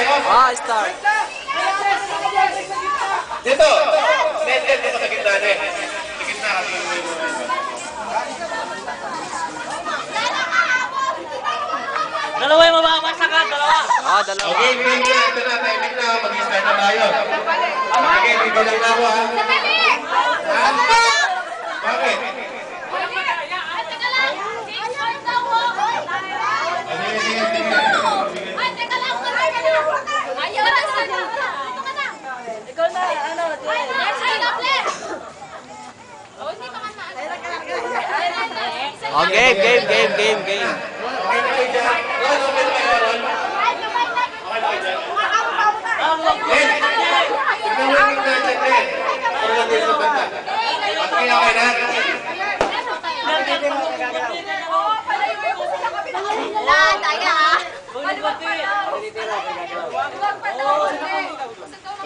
ayos. Start. Dito. Net dito sa gitna na eh. Sa gitna kasi yung may mga iba. Dalawa yung mababagsakan, dalawa. Dalawa. Okay, game na. Ito na, timing na. Mag-start na tayo. Okay, bibilang na ako ha. Bakit? Game. Okay na kayo dyan. Ron, okay na kayo, Ron? Okay na kayo dyan. Tignan mo yung gitna dyan, Ren. Para lang din sa banda. Okay na?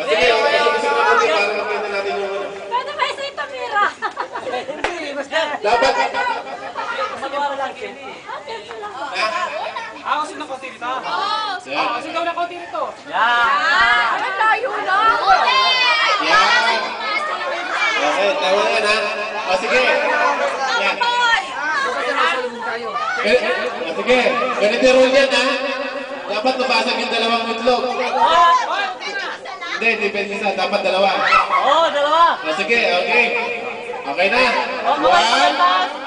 Sige, gusto ko natin para makita natin yung ano. Pwede ba isa yung Tamira? Dapat. Ako sino konti dito? Yan. Sino na konti dito? Ang layo na! Yan. Okay, tawa na yan ha. O sige. Yan. Sige, ganito yung rule yan ha. Dapat nabasag yung dalawang itlog. Hindi, depende sa dapat dalawa. Oo, dalawa. O sige, okay. Okay na. 1,